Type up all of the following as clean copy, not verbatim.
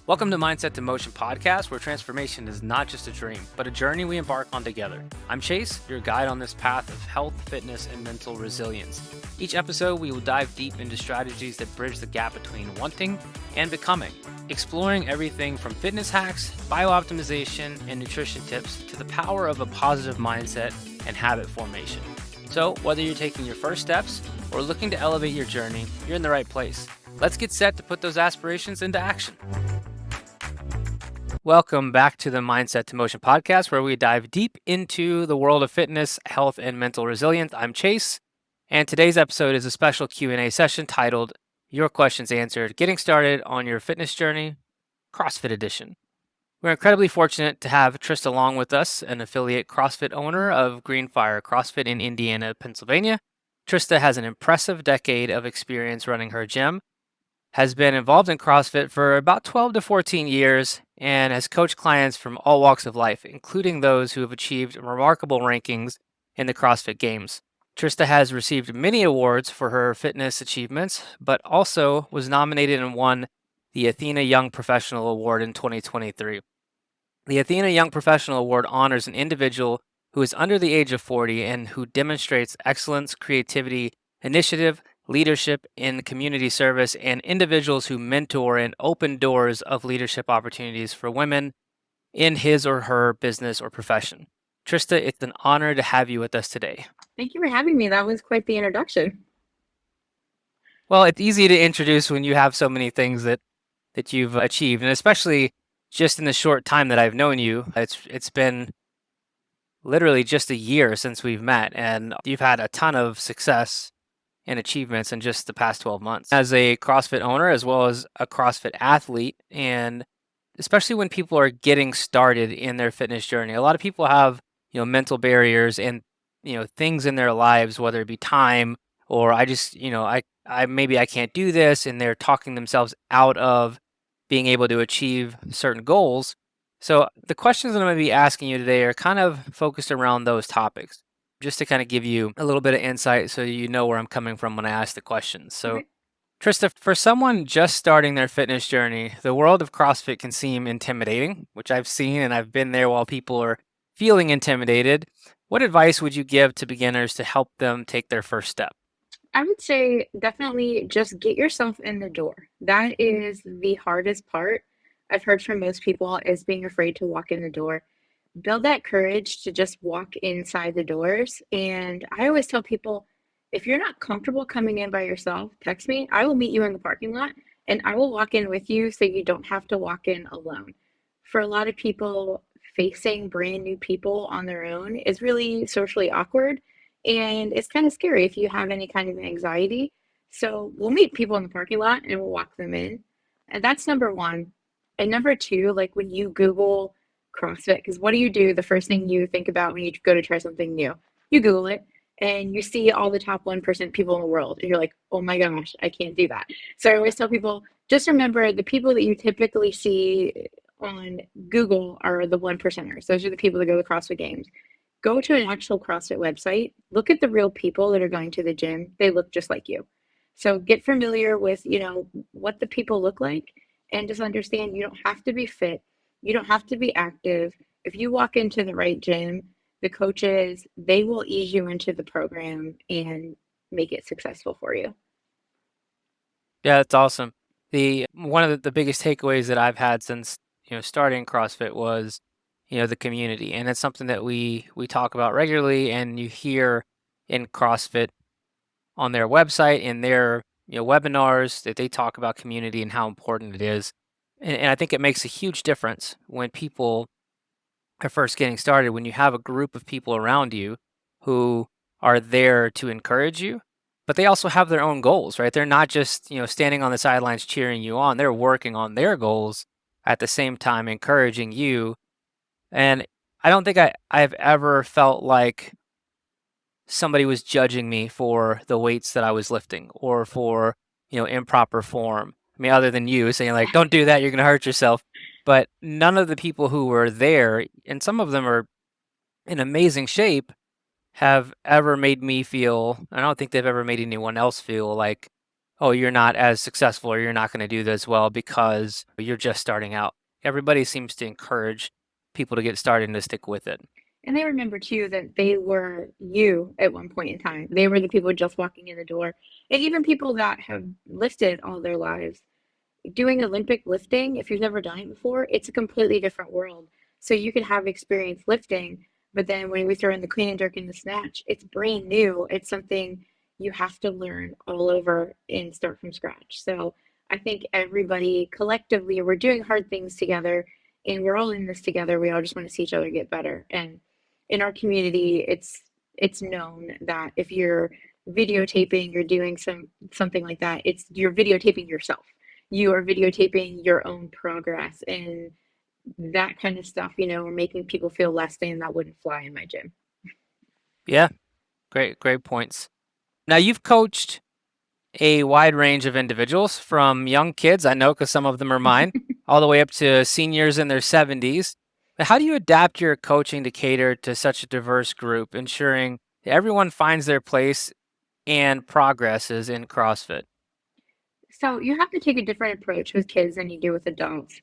Welcome to Mindset to Motion podcast, where transformation is not just a dream, but a journey we embark on together. I'm Chase, your guide on this path of health, fitness, and mental resilience. Each episode, we will dive deep into strategies that bridge the gap between wanting and becoming, exploring everything from fitness hacks, biooptimization, and nutrition tips to the power of a positive mindset and habit formation. So, whether you're taking your first steps or looking to elevate your journey, you're in the right place. Let's get set to put those aspirations into action. Welcome back to the Mindset to Motion podcast, where we dive deep into the world of fitness, health, and mental resilience. I'm Chase, and today's episode is a special Q&A session titled Your Questions Answered, Getting Started on Your Fitness Journey, CrossFit Edition. We're incredibly fortunate to have Trista Long with us, an affiliate CrossFit owner of Greenfire CrossFit in Indiana, Pennsylvania. Trista has an impressive decade of experience running her gym, has been involved in CrossFit for about 12 to 14 years, and has coached clients from all walks of life, including those who have achieved remarkable rankings in the CrossFit Games. Trista has received many awards for her fitness achievements, but also was nominated and won the Athena Young Professional Award in 2023. The Athena Young Professional Award honors an individual who is under the age of 40 and who demonstrates excellence, creativity, initiative, leadership in community service, and individuals who mentor and open doors of leadership opportunities for women in his or her business or profession. Trista, it's an honor to have you with us today. Thank you for having me. That was quite the introduction. Well, it's easy to introduce when you have so many things that you've achieved, and especially just in the short time that I've known you. It's been literally just a year since we've met, and you've had a ton of success and achievements in just the past 12 months as a CrossFit owner as well as a CrossFit athlete. And especially when people are getting started in their fitness journey, a lot of people have, mental barriers and, things in their lives, whether it be time or I just, I maybe I can't do this, and they're talking themselves out of being able to achieve certain goals. So the questions that I'm going to be asking you today are kind of focused around those topics, just to kind of give you a little bit of insight so you know where I'm coming from when I ask the questions. So, Okay. Trista, for someone just starting their fitness journey, the world of CrossFit can seem intimidating, which I've seen, and I've been there while people are feeling intimidated. What advice would you give to beginners to help them take their first step? I would say definitely just get yourself in the door. That is the hardest part I've heard from most people is being afraid to walk in the door. Build that courage to just walk inside the doors. And I always tell people if you're not comfortable coming in by yourself, text me. I will meet you in the parking lot and I will walk in with you so you don't have to walk in alone. For a lot of people, facing brand new people on their own is really socially awkward and it's kind of scary if you have any kind of anxiety. So we'll meet people in the parking lot and we'll walk them in. And that's number one. And number two, like when you Google CrossFit, because what do you do? The first thing you think about when you go to try something new, you Google it and you see all the top 1% people in the world. And you're like, oh my gosh, I can't do that. So I always tell people, just remember the people that you typically see on Google are the one percenters. Those are the people that go to the CrossFit Games. Go to an actual CrossFit website, look at the real people that are going to the gym. They look just like you. So get familiar with, what the people look like and just understand you don't have to be fit. You don't have to be active. If you walk into the right gym, the coaches, they will ease you into the program and make it successful for you. Yeah, that's awesome. The one of the biggest takeaways that I've had since starting CrossFit was the community, and it's something that we talk about regularly, and you hear in CrossFit on their website, in their webinars, that they talk about community and how important it is. And I think it makes a huge difference when people are first getting started, when you have a group of people around you who are there to encourage you, but they also have their own goals, right? They're not just standing on the sidelines cheering you on. They're working on their goals at the same time encouraging you. And I don't think I've ever felt like somebody was judging me for the weights that I was lifting or for, improper form. I mean, other than you saying like, don't do that, you're going to hurt yourself. But none of the people who were there, and some of them are in amazing shape, have ever made me feel, I don't think they've ever made anyone else feel like oh, you're not as successful or you're not going to do this well because you're just starting out. Everybody seems to encourage people to get started and to stick with it. And they remember too that they were you at one point in time. They were the people just walking in the door. And even people that have lifted all their lives, doing Olympic lifting, if you've never done it before, it's a completely different world. So you could have experience lifting, but then when we throw in the clean and jerk and the snatch, it's brand new. It's something you have to learn all over and start from scratch. So I think everybody collectively, we're doing hard things together and we're all in this together. We all just want to see each other get better. And in our community, it's known that if you're videotaping, you're doing something like that, it's you're videotaping yourself, you are videotaping your own progress and that kind of stuff, or making people feel less than, that wouldn't fly in my gym. Yeah, great points. Now, you've coached a wide range of individuals from young kids, I know because some of them are mine, all the way up to seniors in their 70s. But how do you adapt your coaching to cater to such a diverse group, ensuring everyone finds their place and progresses in CrossFit? So you have to take a different approach with kids than you do with adults.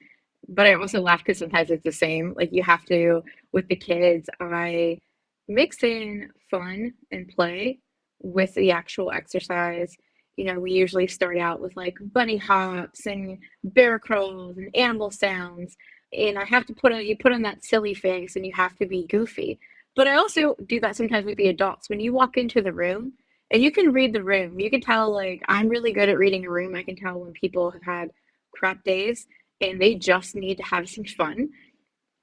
But I also laugh because sometimes it's the same. Like you have to, with the kids, I mix in fun and play with the actual exercise. We usually start out with like bunny hops and bear crawls and animal sounds. And I have to you put on that silly face and you have to be goofy. But I also do that sometimes with the adults. When you walk into the room, and you can read the room. You can tell, like, I'm really good at reading a room. I can tell when people have had crap days and they just need to have some fun.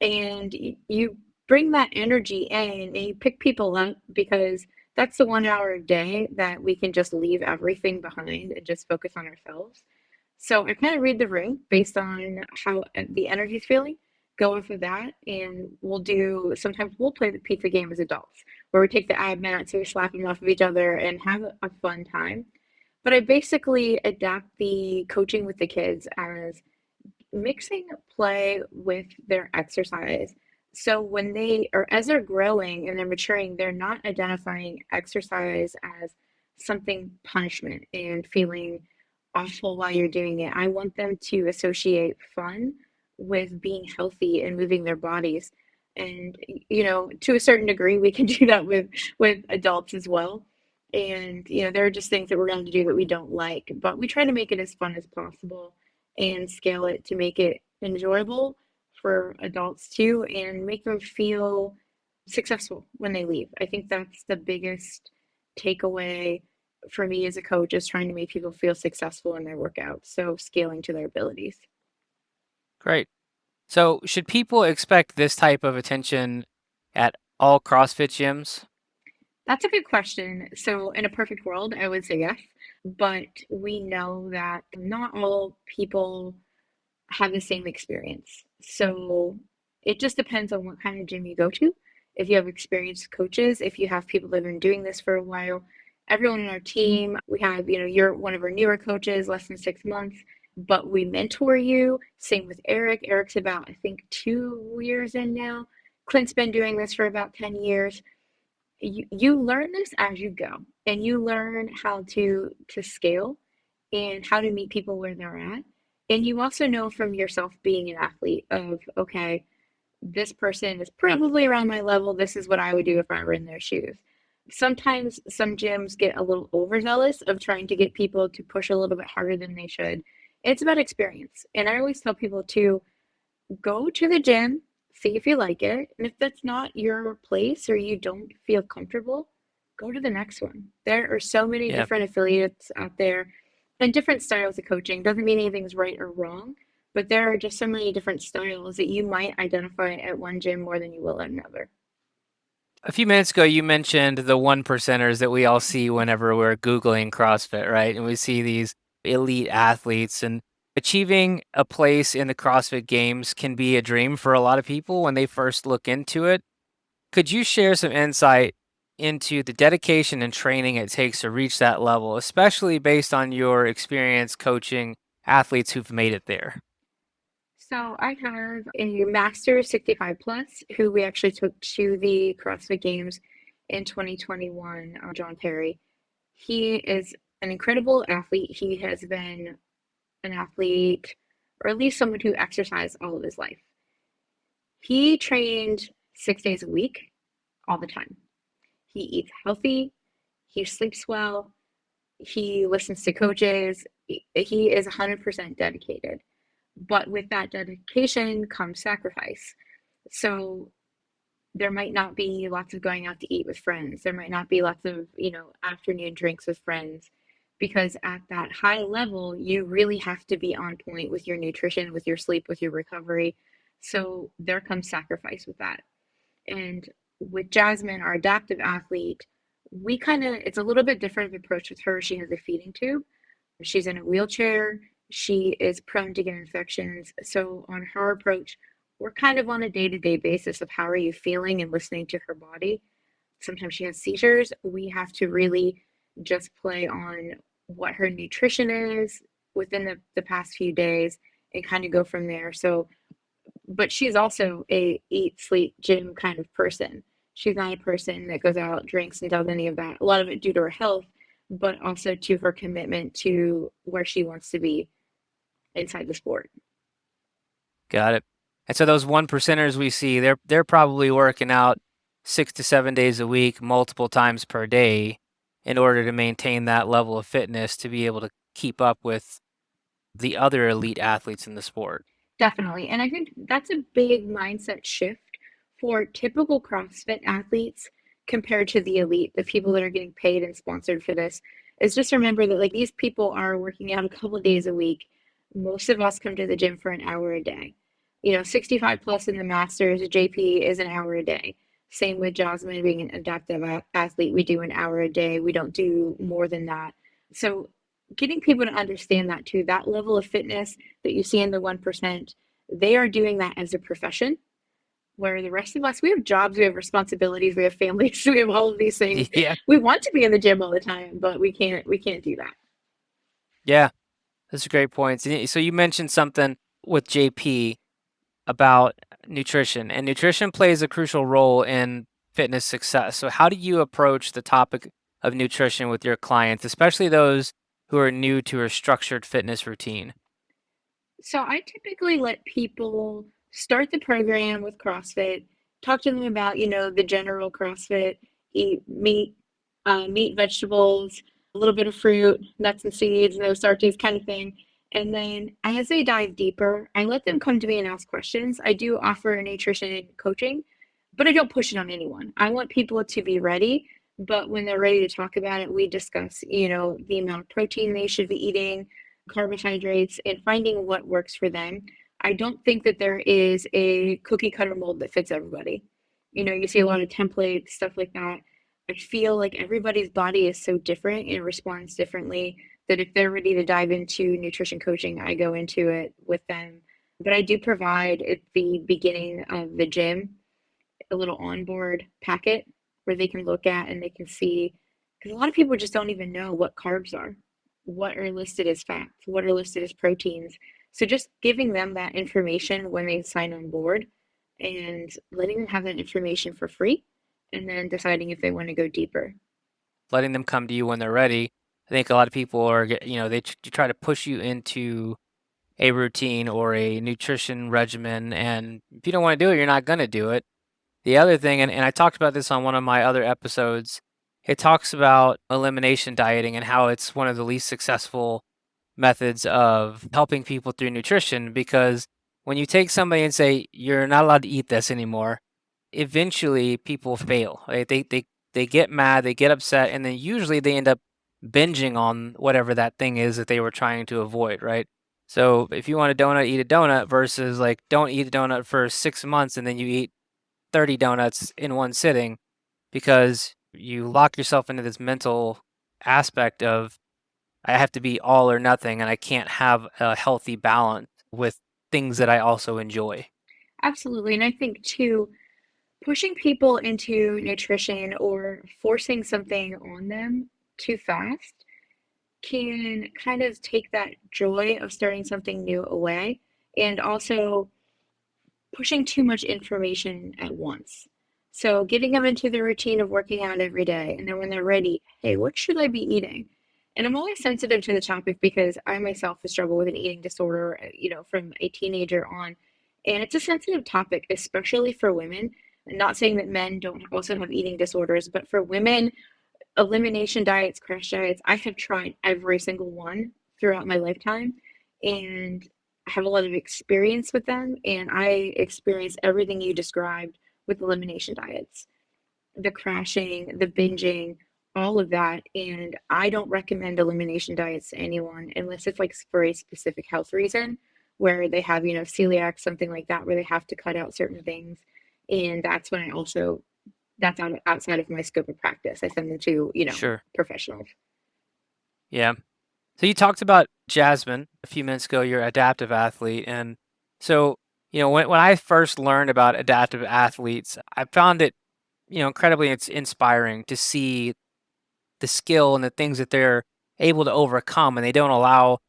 And you bring that energy in and you pick people up because that's the 1 hour a day that we can just leave everything behind and just focus on ourselves. So I kind of read the room based on how the energy's feeling, go off of that, and sometimes we'll play the pizza game as adults, where we take the ab mats and we slap them off of each other and have a fun time. But I basically adapt the coaching with the kids as mixing play with their exercise. So when as they're growing and they're maturing, they're not identifying exercise as something punishment and feeling awful while you're doing it. I want them to associate fun with being healthy and moving their bodies. And to a certain degree, we can do that with adults as well. And there are just things that we're going to do that we don't like, but we try to make it as fun as possible and scale it to make it enjoyable for adults too and make them feel successful when they leave. I think that's the biggest takeaway for me as a coach, is trying to make people feel successful in their workouts. So scaling to their abilities. Great. So, should people expect this type of attention at all CrossFit gyms? That's a good question. So in a perfect world, I would say yes, but we know that not all people have the same experience. So it just depends on what kind of gym you go to. If you have experienced coaches, if you have people that have been doing this for a while, everyone in our team, we have, you're one of our newer coaches, less than 6 months, but we mentor you. Same with Eric. Eric's about, I think, 2 years in now. Clint's been doing this for about 10 years. You learn this as you go, and you learn how to scale and how to meet people where they're at. And you also know from yourself being an athlete of, okay, this person is probably around my level. This is what I would do if I were in their shoes. Sometimes some gyms get a little overzealous of trying to get people to push a little bit harder than they should. It's about experience. And I always tell people to go to the gym, see if you like it. And if that's not your place or you don't feel comfortable, go to the next one. There are so many Yeah. different affiliates out there and different styles of coaching. Doesn't mean anything's right or wrong, but there are just so many different styles that you might identify at one gym more than you will at another. A few minutes ago, you mentioned the one percenters that we all see whenever we're Googling CrossFit, right? And we see these elite athletes, and achieving a place in the CrossFit games can be a dream for a lot of people when they first look into it. Could you share some insight into the dedication and training it takes to reach that level, especially based on your experience coaching athletes who've made it there? So I have a master 65 plus who we actually took to the CrossFit Games in 2021, John Perry. He is an incredible athlete. He has been an athlete, or at least someone who exercised all of his life. He trained 6 days a week, all the time. He eats healthy, he sleeps well, he listens to coaches. He is 100% dedicated. But with that dedication comes sacrifice. So there might not be lots of going out to eat with friends. There might not be lots of, afternoon drinks with friends because at that high level, you really have to be on point with your nutrition, with your sleep, with your recovery. So there comes sacrifice with that. And with Jasmine, our adaptive athlete, it's a little bit different of approach with her. She has a feeding tube. She's in a wheelchair. She is prone to get infections. So on her approach, we're kind of on a day-to-day basis of how are you feeling and listening to her body. Sometimes she has seizures. We have to really just play on what her nutrition is within the past few days and kind of go from there. So but she's also a eat, sleep, gym kind of person. She's not a person that goes out, drinks, and does any of that. A lot of it due to her health, but also to her commitment to where she wants to be inside the sport. Got it. And so those one percenters we see, they're probably working out 6 to 7 days a week, multiple times per day, in order to maintain that level of fitness to be able to keep up with the other elite athletes in the sport. Definitely. And I think that's a big mindset shift for typical CrossFit athletes compared to the elite, the people that are getting paid and sponsored for this, is just remember that like these people are working out a couple of days a week. Most of us come to the gym for an hour a day. 65 plus in the masters, JP is an hour a day. Same with Jasmine being an adaptive athlete. We do an hour a day. We don't do more than that. So getting people to understand that too, that level of fitness that you see in the 1%, they are doing that as a profession. Where the rest of us, we have jobs, we have responsibilities, we have families, we have all of these things. Yeah. We want to be in the gym all the time, but we can't do that. Yeah, that's a great point. So you mentioned something with JP about nutrition, and nutrition plays a crucial role in fitness success. So how do you approach the topic of nutrition with your clients, especially those who are new to a structured fitness routine? So I typically let people start the program with CrossFit, talk to them about, the general CrossFit, eat meat, vegetables, a little bit of fruit, nuts and seeds, no starches kind of thing. And then as they dive deeper, I let them come to me and ask questions. I do offer nutrition coaching, but I don't push it on anyone. I want people to be ready, but when they're ready to talk about it, we discuss, the amount of protein they should be eating, carbohydrates, and finding what works for them. I don't think that there is a cookie cutter mold that fits everybody. You see a lot of templates, stuff like that. I feel like everybody's body is so different and responds differently that if they're ready to dive into nutrition coaching, I go into it with them. But I do provide at the beginning of the gym a little onboard packet where they can look at and they can see, because a lot of people just don't even know what carbs are, what are listed as fats, what are listed as proteins. So just giving them that information when they sign on board and letting them have that information for free and then deciding if they want to go deeper. Letting them come to you when they're ready. I think a lot of people are, they try to push you into a routine or a nutrition regimen, and if you don't want to do it, you're not going to do it. The other thing, and I talked about this on one of my other episodes, it talks about elimination dieting and how it's one of the least successful methods of helping people through nutrition, because when you take somebody and say, you're not allowed to eat this anymore, eventually people fail. Right? They get mad, they get upset, and then usually they end up binging on whatever that thing is that they were trying to avoid, right? So if you want a donut, eat a donut versus like don't eat a donut for 6 months and then you eat 30 donuts in one sitting, because you lock yourself into this mental aspect of I have to be all or nothing and I can't have a healthy balance with things that I also enjoy. Absolutely. And I think too, pushing people into nutrition or forcing something on them too fast can kind of take that joy of starting something new away and also pushing too much information at once. So getting them into the routine of working out every day and then when they're ready, hey, what should I be eating? And I'm always sensitive to the topic because I myself have struggled with an eating disorder, from a teenager on. And it's a sensitive topic, especially for women. Not saying that men don't also have eating disorders, but for women, elimination diets, crash diets, I have tried every single one throughout my lifetime. And I have a lot of experience with them. And I experienced everything you described with elimination diets, the crashing, the binging, all of that. And I don't recommend elimination diets to anyone unless it's like for a specific health reason where they have, celiac, something like that, where they have to cut out certain things. And that's when that's outside of my scope of practice. I send them to, Sure. professionals. Yeah. So you talked about Jasmine a few minutes ago, your adaptive athlete. And so, when I first learned about adaptive athletes, I found it, incredibly it's inspiring to see the skill and the things that they're able to overcome, and they don't allow,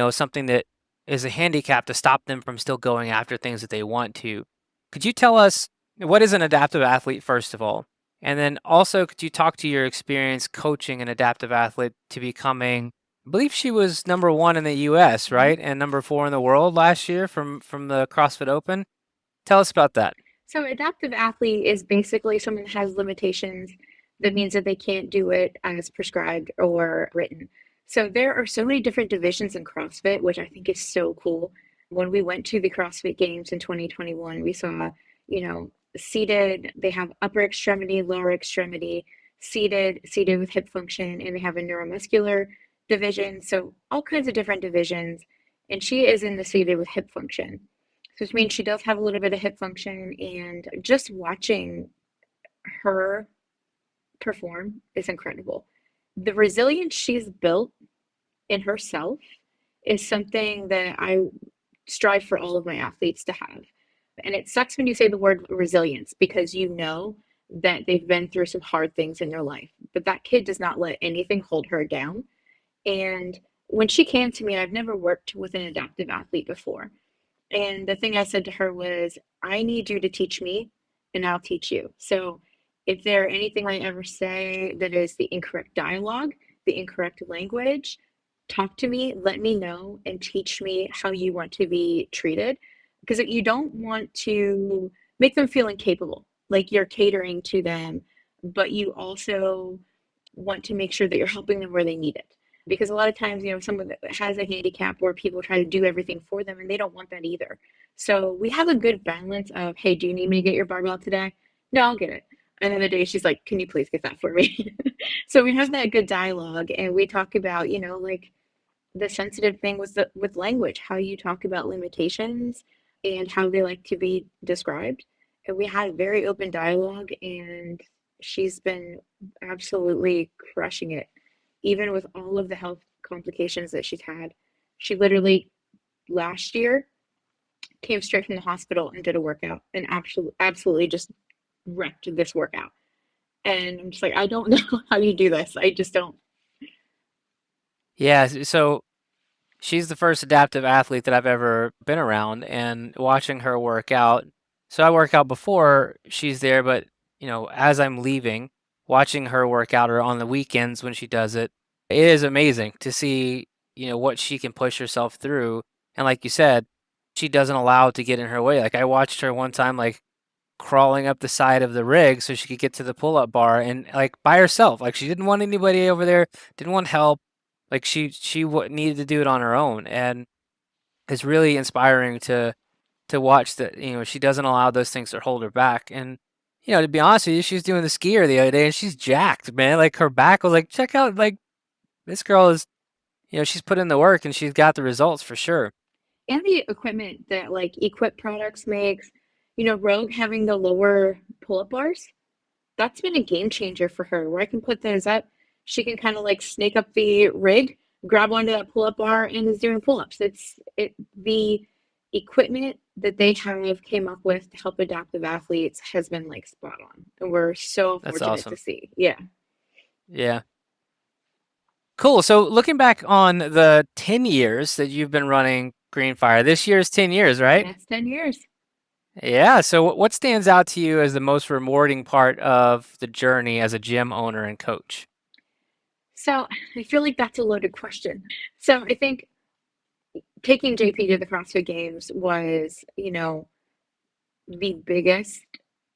something that is a handicap to stop them from still going after things that they want to. Could you tell us what is an adaptive athlete, first of all? And then also, could you talk to your experience coaching an adaptive athlete to becoming, I believe she was number one in the US, Mhm. right? And number four in the world last year from the CrossFit Open. Tell us about that. So, adaptive athlete is basically someone that has limitations. That means that they can't do it as prescribed or written. So, there are so many different divisions in CrossFit, which I think is so cool. When we went to the CrossFit Games in 2021, we saw, seated, they have upper extremity, lower extremity, seated with hip function, and they have a neuromuscular division. So, all kinds of different divisions. And she is in the seated with hip function. So which means she does have a little bit of hip function, and just watching her perform is incredible. The resilience she's built in herself is something that I strive for all of my athletes to have. And it sucks when you say the word resilience because you know that they've been through some hard things in their life. But that kid does not let anything hold her down. And when she came to me, I've never worked with an adaptive athlete before. And the thing I said to her was, I need you to teach me, and I'll teach you. So if there anything I ever say that is the incorrect dialogue, the incorrect language, talk to me, let me know, and teach me how you want to be treated. Because you don't want to make them feel incapable, like you're catering to them, but you also want to make sure that you're helping them where they need it. Because a lot of times, someone that has a handicap where people try to do everything for them and they don't want that either. So we have a good balance of, hey, do you need me to get your barbell today? No, I'll get it. Another day, she's like, can you please get that for me? So we have that good dialogue and we talk about, like the sensitive thing with language, how you talk about limitations and how they like to be described. And we had very open dialogue, and she's been absolutely crushing it, even with all of the health complications that she's had. She literally last year came straight from the hospital and did a workout and absolutely just wrecked this workout. And I'm just like, I don't know how you do this. I just don't. Yeah, so she's the first adaptive athlete that I've ever been around, and watching her work out. So I work out before she's there, but as I'm leaving, watching her work out or on the weekends when she does it, it is amazing to see, what she can push herself through. And like you said, she doesn't allow it to get in her way. Like I watched her one time, like crawling up the side of the rig so she could get to the pull-up bar and like by herself. Like she didn't want anybody over there, didn't want help. Like she needed to do it on her own, and it's really inspiring to watch that. She doesn't allow those things to hold her back. And to be honest with you, she was doing the skier the other day, and she's jacked, man. Like her back was like, check out, like this girl is, she's put in the work and she's got the results for sure. And the equipment that like Equip Products makes, Rogue having the lower pull-up bars, that's been a game changer for her. Where I can put those up, she can kind of like snake up the rig, grab onto that pull-up bar, and is doing pull-ups. The equipment that they have came up with to help adaptive athletes has been like spot on, and we're so That's fortunate to awesome. see. Yeah, Yeah. Cool. So looking back on the 10 years that you've been running Greenfire, this year is 10 years, right? that's 10 years. Yeah. So what stands out to you as the most rewarding part of the journey as a gym owner and coach? So I feel like that's a loaded question. So I think taking JP to the CrossFit Games was, the biggest,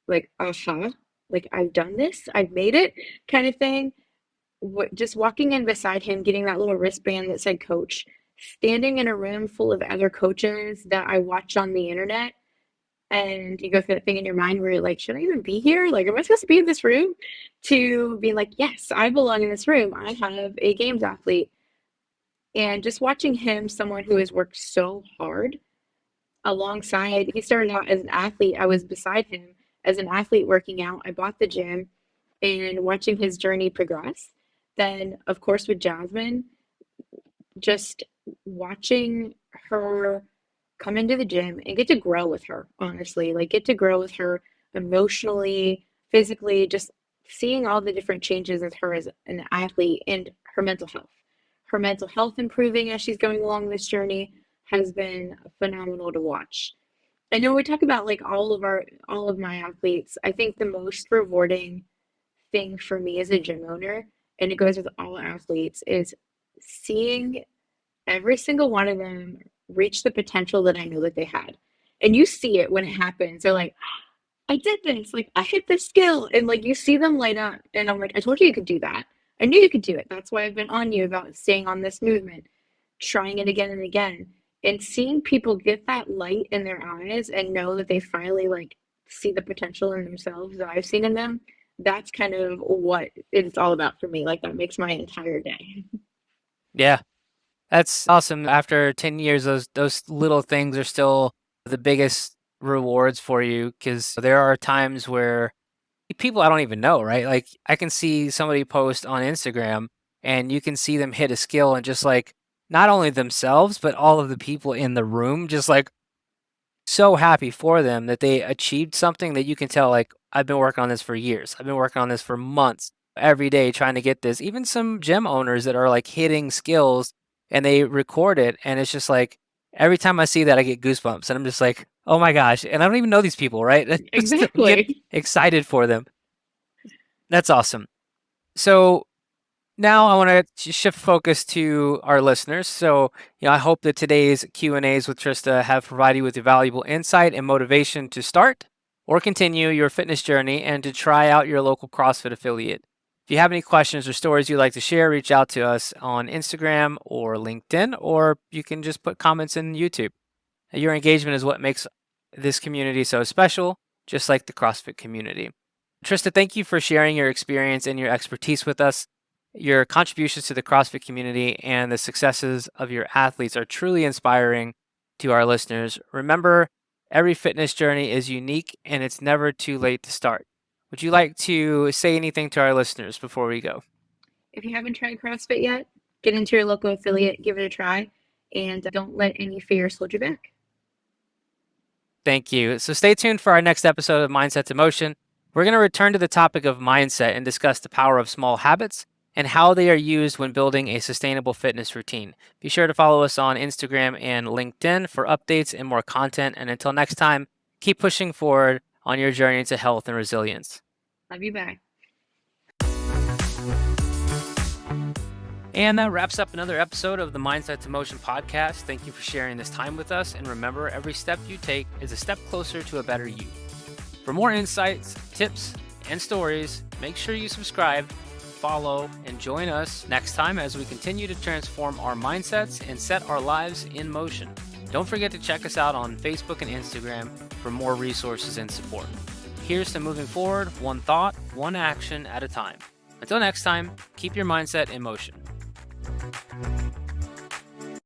like, aha, like I've done this, I've made it kind of thing. Just walking in beside him, getting that little wristband that said coach, standing in a room full of other coaches that I watched on the internet. And you go through that thing in your mind where you're like, should I even be here? Like, am I supposed to be in this room? To being like, yes, I belong in this room. I have a games athlete. And just watching him, someone who has worked so hard alongside, he started out as an athlete. I was beside him as an athlete working out. I bought the gym and watching his journey progress. Then, of course, with Jasmine, just watching her come into the gym and get to grow with her, honestly, like get to grow with her emotionally, physically, just seeing all the different changes with her as an athlete and her mental health. Her mental health improving as she's going along this journey has been phenomenal to watch. I know we talk about like all of my athletes. I think the most rewarding thing for me as a gym owner, and it goes with all athletes, is seeing every single one of them reach the potential that I knew that they had. And you see it when it happens. They're like, I did this, like I hit this skill. And like you see them light up. And I'm like, I told you you could do that. I knew you could do it. That's why I've been on you about staying on this movement, trying it again and again. And seeing people get that light in their eyes and know that they finally like see the potential in themselves that I've seen in them, that's kind of what it's all about for me. Like that makes my entire day. Yeah, that's awesome. After 10 years, those little things are still the biggest rewards for you because there are times where people I don't even know, right? Like I can see somebody post on Instagram and you can see them hit a skill and just like not only themselves, but all of the people in the room just like so happy for them that they achieved something that you can tell, like, I've been working on this for years. I've been working on this for months, every day trying to get this. Even some gym owners that are like hitting skills and they record it. And it's just like every time I see that, I get goosebumps and I'm just like, oh my gosh. And I don't even know these people, right? I still get Exactly. excited for them. That's awesome. So now I want to shift focus to our listeners. So, I hope that today's Q&As with Trista have provided you with a valuable insight and motivation to start or continue your fitness journey and to try out your local CrossFit affiliate. If you have any questions or stories you'd like to share, reach out to us on Instagram or LinkedIn, or you can just put comments in YouTube. Your engagement is what makes this community so special, just like the CrossFit community. Trista, thank you for sharing your experience and your expertise with us. Your contributions to the CrossFit community and the successes of your athletes are truly inspiring to our listeners. Remember, every fitness journey is unique and it's never too late to start. Would you like to say anything to our listeners before we go? If you haven't tried CrossFit yet, get into your local affiliate, give it a try, and don't let any fears hold you back. Thank you. So stay tuned for our next episode of Mindset to Motion. We're going to return to the topic of mindset and discuss the power of small habits and how they are used when building a sustainable fitness routine. Be sure to follow us on Instagram and LinkedIn for updates and more content. And until next time, keep pushing forward on your journey to health and resilience. Love you back. And that wraps up another episode of the Mindset to Motion podcast. Thank you for sharing this time with us. And remember, every step you take is a step closer to a better you. For more insights, tips, and stories, make sure you subscribe, follow, and join us next time as we continue to transform our mindsets and set our lives in motion. Don't forget to check us out on Facebook and Instagram for more resources and support. Here's to moving forward, one thought, one action at a time. Until next time, keep your mindset in motion.